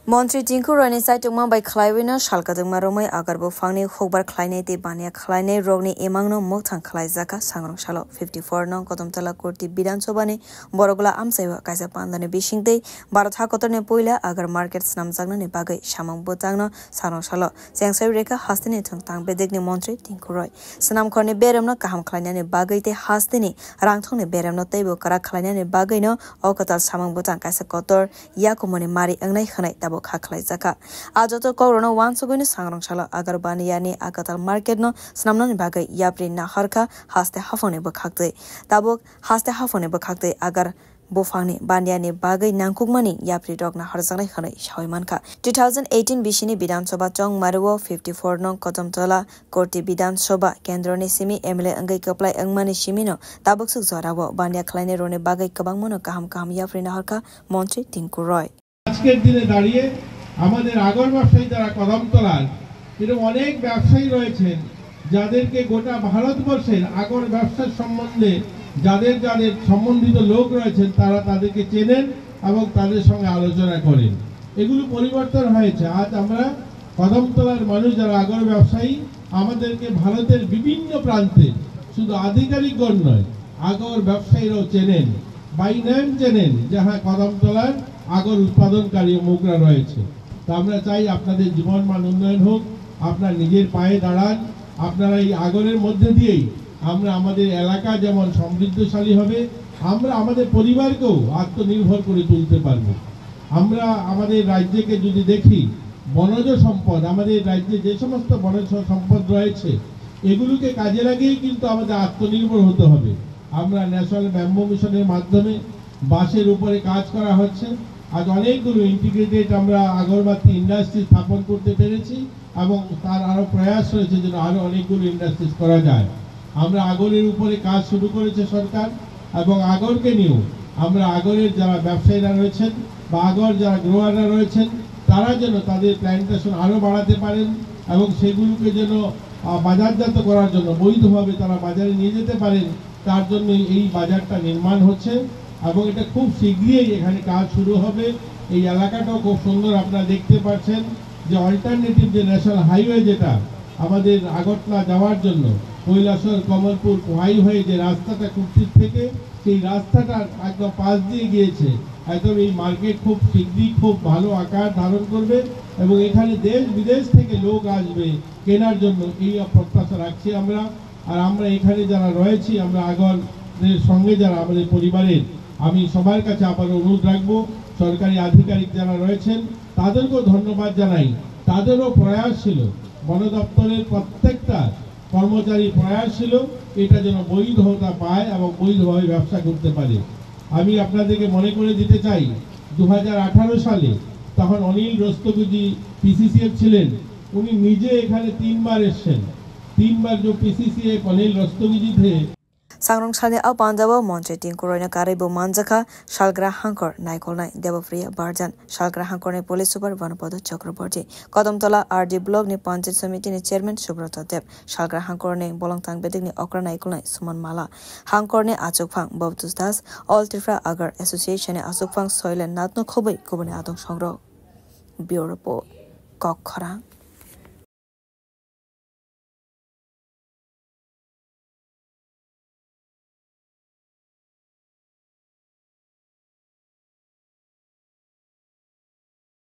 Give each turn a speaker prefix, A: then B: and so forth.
A: Montri Tinku Rani Saitungma by Clivina, Shalkaduma Romai, Agarbo Fani, Hobar Kleine, de Bania Kleine, Rogni, Emangno, Motan Klaizaka, Sangrong Shalo, 54 non Kotomtala Kurti Bidan Sobani, Borogla Amseva, Kaisa Pandane Bishing Day, Baratakotone Puila, Agar Markets Namzagna, Bagay, Shamang Botangno, Sangrong Shalo, Sangsai Reka, Hastini, Tang Bedigni Montri, Tinkuroy, Sanam Corne Beramno, Kaham Klaniani Bagay, Hastini, Rangtone Beramno Table, Kara Klaniani Bagayno, Okatal Samang Botan Kaisa Kotor, Yakumoni Mari, Angnai Hanai. Kaklaizaka ajoto korono wansuguni sangrong shala agar baniyani agatal market no snamnani bagai yapri naharka haste hafone bakhakte tabok haste hafone bakhakte agar bofangni baniyani bagai nangkukmani yapri dogna harjangnai khanai shaimanka 2018 bishini Bidhan Sabha chong maruo 54 nong Kotomtala Korti Bidhan Sabha kendroni simi MLA angai kaplai angmani simino tabok suk zorawo baniya khlaine rone bagai kabangmono kaham yapri naharka মন্ত্রী টিঙ্কু রয়
B: আজকের দিনে দাঁড়িয়ে আমাদের আগর ব্যবসায়ী যারা কদমতলার এরকম অনেক ব্যবসায়ী রয়েছেন যাদেরকে গোটা ভারতবর্ষের আগর ব্যবসার সম্বন্ধে যাদের সম্বন্ধিত লোক রয়েছেন তারা তাদেরকে চেনেন এবং তাদের সঙ্গে আলোচনা করেন এগুলো পরিবর্তন হয়েছে আজ আমরা কদমতলার মানুষ যারা আগর ব্যবসায়ী আমাদেরকে ভারতের বিভিন্ন প্রান্তে শুধু আধিকারিকগণ নয় আগর ব্যবসায়ীরাও চেনেন বাই নেম চেনেন যাহা কদমতলার আগর উৎপাদনকারী মুখরা রয়েছে তো আমরা চাই আপনাদের জীবনমান উন্নয়ন হোক আপনার নিজের পায়ে দাঁড়ান আপনারা এই আগরের মধ্যে দিয়েই আমরা আমাদের এলাকা যেমন সমৃদ্ধশালী হবে আমরা আমাদের পরিবারকেও আত্মনির্ভর করে তুলতে পারব আমরা আমাদের রাজ্যকে যদি দেখি বনজ সম্পদ আমাদের রাজ্যে যে সমস্ত বনজ সম্পদ রয়েছে এগুলোকে কাজে লাগিয়েই কিন্তু আমাদের আত্মনির্ভর হতে হবে আমরা ন্যাশনাল ব্যাম্বু মিশনের মাধ্যমে বাঁশের উপরে কাজ করা হচ্ছে আজ অনেকগুলো ইন্টিগ্রেটেড আমরা আগরবাতি ইন্ডাস্ট্রি স্থাপন করতে পেরেছি এবং তার আরো প্রয়াস রয়েছে যেন আরো অনেকগুলো ইন্ডাস্ট্রিজ করা যায় আমরা আগরের উপরে কাজ শুরু করেছে সরকার এবং আগরকে নিয়েও আমরা আগরের যারা ব্যবসায়ীরা রয়েছেন বা আগর যারা গ্রোয়াররা রয়েছেন তারা যেন তাদের প্ল্যান্টেশন আরো বাড়াতে পারেন এবং সেগুলোকে যেন বাজারজাত করার জন্য বৈধভাবে তারা বাজারে নিয়ে যেতে পারেন তার জন্য এই বাজারটা নির্মাণ হচ্ছে এবং এটা খুব শীঘ্রই এখানে কাজ শুরু হবে এই এলাকাটাও খুব সুন্দর আপনারা দেখতে পাচ্ছেন যে অল্টারনেটিভ যে ন্যাশনাল হাইওয়ে যেটা আমাদের আগরতলা যাওয়ার জন্য কৈলাসহর কমলপুর হাইওয়ে যে রাস্তাটা কুর্তির থেকে সেই রাস্তাটা একদম পাশ দিয়ে গিয়েছে একদম এই মার্কেট খুব শীঘ্রই খুব ভালো আকার ধারণ করবে এবং এখানে দেশ বিদেশ থেকে লোক আসবে কেনার জন্য এই প্রত্যাশা রাখছি আমরা আর আমরা এখানে যারা রয়েছি আমরা আগরের সঙ্গে যারা আমাদের পরিবারের আমি সবার কাছে আবার অনুরোধ রাখবো সরকারি আধিকারিক যারা রয়েছেন তাদেরকেও ধন্যবাদ জানাই তাদেরও প্রয়াস ছিল বন দপ্তরের প্রত্যেকটা কর্মচারী প্রয়াস ছিল এটা যেন বৈধতা পায় এবং বৈধভাবে ব্যবসা করতে পারে আমি আপনাদেরকে মনে করে দিতে চাই 2018 সালে তখন অনিল রস্তগিজি পিসিসিএফ ছিলেন উনি নিজে এখানে 3 বার এসেছেন 3 বার যে পিসিসিএফ অনিল রস্তগিজি থে
A: Sangrong Shali au Panjabo Montri Tinkuroina Karibu Manjaka Shalgra Hankor Naikolnai Devapriya Barjan Shalgra Hankor ne Police Super Vanapodo Chakraborty Kodomtola RD Blog ni Panchayat Samiti ni Chairman Subrata Dev Shalgra Hankor ne Bolongtang Bedik ni Okra Naikolnai Suman Mala Hankor ne Achukphang Bobtus Das All Trifra Agar Association ne Achukphang Soil and Natno Khobai Kubane Adong Songro Bureau Report Kokkhorang